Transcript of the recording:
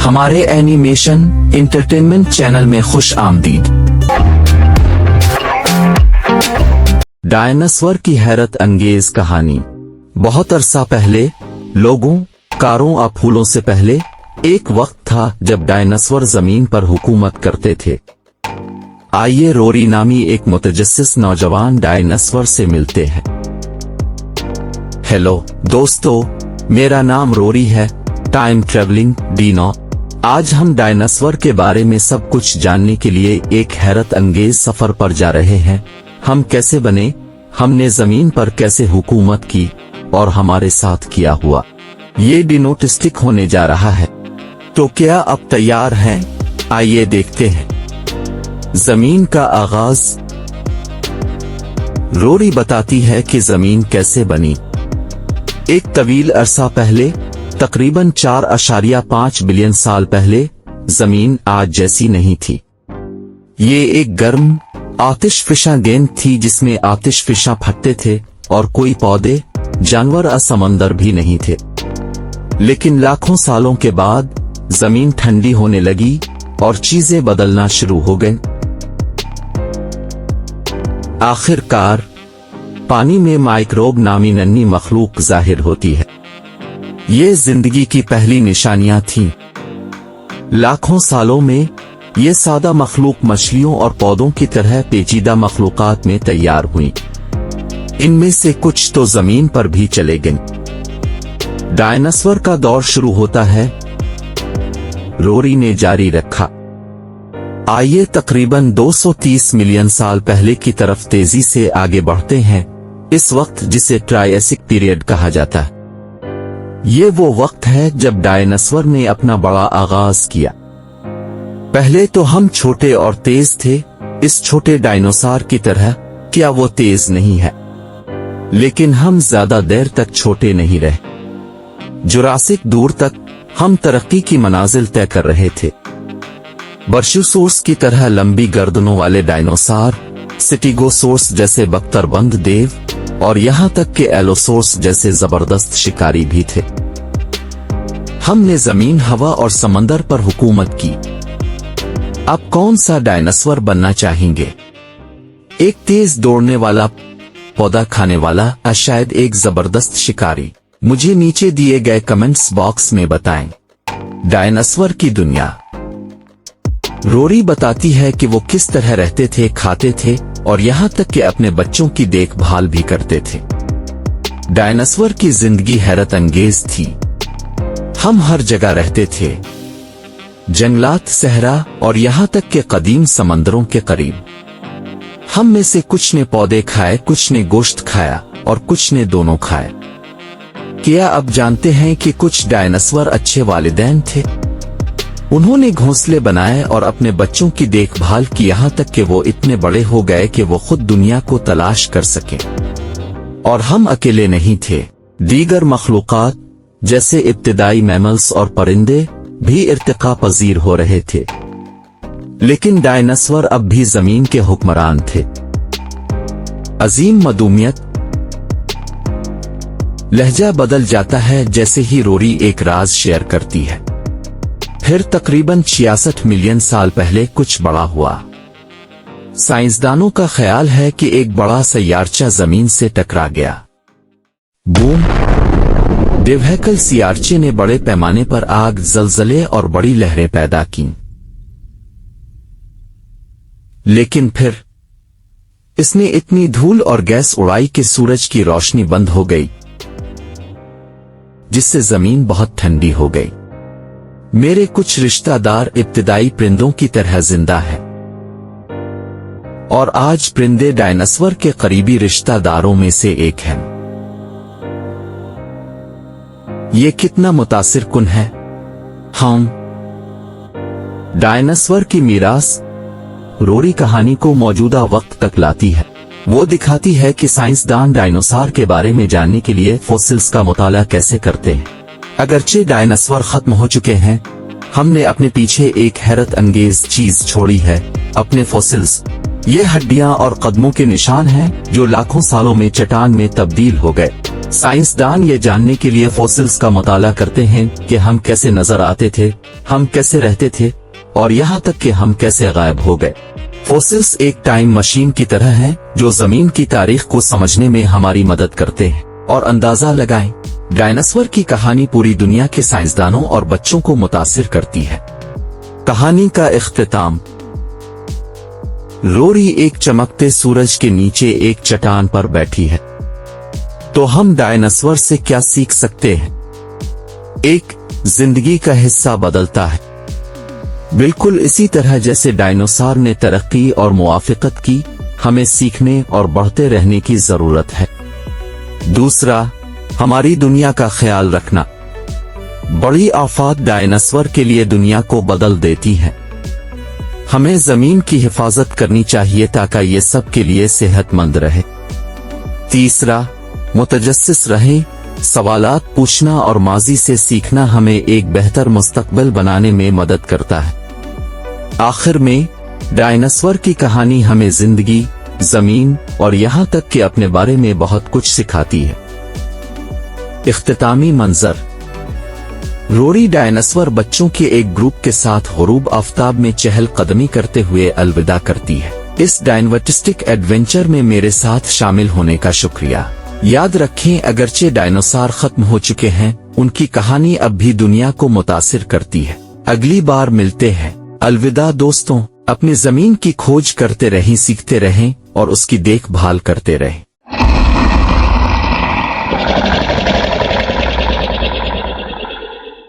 हमारे animation entertainment channel में खुश आमदीद। डायनासोर की हैरत अंगेज कहानी। बहुत अरसा पहले, लोगों, कारों और फूलों से पहले, एक वक्त था जब डायनासोर जमीन पर हुकूमत करते थे। आइए रोरी नामी एक मुतजस्सिस नौजवान डायनासोर से मिलते हैं। हेलो दोस्तों, मेरा नाम रोरी है, टाइम ट्रेवलिंग डीनो। आज हम डायनासोर के बारे में सब कुछ जानने के लिए एक हैरत अंगेज सफर पर जा रहे हैं। हम कैसे बने, हमने जमीन पर कैसे हुकूमत की और हमारे साथ क्या हुआ। ये डिनोटिस्टिक होने जा रहा है। तो क्या अब तैयार हैं? आइए देखते हैं। जमीन का आगाज। रोरी बताती है कि जमीन कैसे बनी। एक तवील अरसा पहले, तकरीबन 4.5 बिलियन साल पहले, जमीन आज जैसी नहीं थी। ये एक गर्म, आतिशफिशा गेंद थी जिसमें आतिशफिशा फटते थे और कोई पौधे, जानवर या समंदर भी नहीं थे। लेकिन लाखों सालों के बाद जमीन ठंडी होने लगी और चीजें बदलना शुरू हो गईं। आखिरकार पानी में माइक्रोब नामी नन्ही मखलूक जाहिर होती है। ये जिंदगी की पहली निशानियां थीं। लाखों सालों में ये सादा मखलूक मछलियों और पौधों की तरह पेचीदा मखलूकात में तैयार हुई। इनमें से कुछ तो जमीन पर भी चले गईं। डायनासोर का दौर शुरू होता है, रोरी ने जारी रखा। आइए तकरीबन 230 मिलियन साल पहले की तरफ तेजी से आगे बढ़ते हैं, इस वक्त जिसे ट्रायसिक पीरियड कहा जाता है। ये वो वक्त है जब डायनासोर ने अपना बड़ा आगाज किया। पहले तो हम छोटे और तेज थे। इस छोटे डायनासोर की तरह क्या वो तेज नहीं है? लेकिन हम ज्यादा देर तक छोटे नहीं रहे। जुरासिक दूर तक हम तरक्की की मनाजिल तय कर रहे थे। बर्शियोसोर्स की तरह लंबी गर्दनों वाले डायनासोर, स्टेगोसोर्स जैसे बख्तरबंद देव और यहां तक कि एलोसोर्स जैसे जबरदस्त शिकारी भी थे। हमने जमीन, हवा और समंदर पर हुकूमत की। अब कौन सा डायनासोर बनना चाहेंगे? एक तेज दौड़ने वाला, पौधा खाने वाला, या शायद एक जबरदस्त शिकारी? मुझे नीचे दिए गए कमेंट्स बॉक्स में बताएं। डायनासोर की दुनिया। रोरी बताती है कि वो किस तरह रहते थे, खाते थे और यहां तक कि अपने बच्चों की देखभाल भी करते थे। डायनासोर की जिंदगी हैरत अंगेज थी। हम हर जगह रहते थे, जंगलात, सहरा और यहां तक कि कदीम समंदरों के करीब। हम में से कुछ ने पौधे खाए, कुछ ने गोश्त खाया और कुछ ने दोनों खाए। क्या अब जानते हैं कि कुछ डायनासोर अच्छे वालिदैन थे? उन्होंने घोंसले बनाए और अपने बच्चों की देखभाल की, यहां तक कि वो इतने बड़े हो गए कि वो खुद दुनिया को तलाश कर सके। और हम अकेले नहीं थे। दीगर मखलूकात जैसे इब्तिदाई मैमल्स और परिंदे भी इर्तिका पजीर हो रहे थे। लेकिन डायनासोर अब भी जमीन के हुक्मरान थे। अजीम मदूमियत। लहजा बदल जाता है जैसे ही रोरी एक राज शेयर करती है। फिर तकरीबन 66 मिलियन साल पहले कुछ बड़ा हुआ। साइंसदानों का ख्याल है कि एक बड़ा सैयारचा जमीन से टकरा गया। बूम। डिवहेकल सियारचे ने बड़े पैमाने पर आग, जलजले और बड़ी लहरें पैदा की। लेकिन फिर इसने इतनी धूल और गैस उड़ाई कि सूरज की रोशनी बंद हो गई, जिससे जमीन बहुत ठंडी हो गई। मेरे कुछ रिश्तेदार इब्तिदाई परिंदों की तरह जिंदा हैं। और आज परिंदे डायनासोर के करीबी रिश्तेदारों में से एक हैं। ये कितना मुतासिर कुन है। हम डायनासोर की मीरास। रोरी कहानी को मौजूदा वक्त तक लाती है। वो दिखाती है कि साइंसदान डायनासोर के बारे में जानने के लिए फॉसिल्स का मुताला कैसे करते हैं। अगरचे डायनासोर खत्म हो चुके हैं, हमने अपने पीछे एक हैरत अंगेज चीज छोड़ी है, अपने फॉसिल्स। ये हड्डियां और कदमों के निशान हैं जो लाखों सालों में चट्टान में तब्दील हो गए। साइंसदान ये जानने के लिए फॉसिल्स का मुताला करते हैं कि हम कैसे नजर आते थे, हम कैसे रहते थे और यहाँ तक कि हम कैसे गायब हो गए। फॉसिल्स एक टाइम मशीन की तरह हैं जो जमीन की तारीख को समझने में हमारी मदद करते हैं। और अंदाजा लगाएं, डायनासोर की कहानी पूरी दुनिया के साइंसदानों और बच्चों को मुतासिर करती है। कहानी का इख्तिताम। रोरी एक चमकते सूरज के नीचे एक चट्टान पर बैठी है। तो हम डायनासोर से क्या सीख सकते हैं? एक, जिंदगी का हिस्सा बदलता है, बिल्कुल इसी तरह जैसे डायनासोर ने तरक्की और मुआफिकत की, हमें सीखने और बढ़ते रहने की जरूरत है। दूसरा, हमारी दुनिया का ख्याल रखना। बड़ी आफत डायनासोर के लिए दुनिया को बदल देती है। हमें जमीन की हिफाजत करनी चाहिए ताकि ये सब के लिए सेहतमंद रहे। तीसरा, मुतजस्सिस रहें, सवालात पूछना और माजी से सीखना हमें एक बेहतर मुस्तकबिल बनाने में मदद करता है। आखिर में, डायनासोर की कहानी हमें जिंदगी, जमीन और यहाँ तक कि अपने बारे में बहुत कुछ सिखाती है। इख्तितामी मंजर। रोरी डायनासोर बच्चों के एक ग्रुप के साथ गुरूब आफताब में चहल कदमी करते हुए अलविदा करती है। इस डायनास्टिक एडवेंचर में मेरे साथ शामिल होने का शुक्रिया। याद रखें, अगरचे डायनासोर खत्म हो चुके हैं, उनकी कहानी अब भी दुनिया को मुतासिर करती है। अगली बार मिलते हैं। अलविदा दोस्तों, अपनी जमीन की खोज करते रहें, सीखते रहें और उसकी देखभाल करते रहें।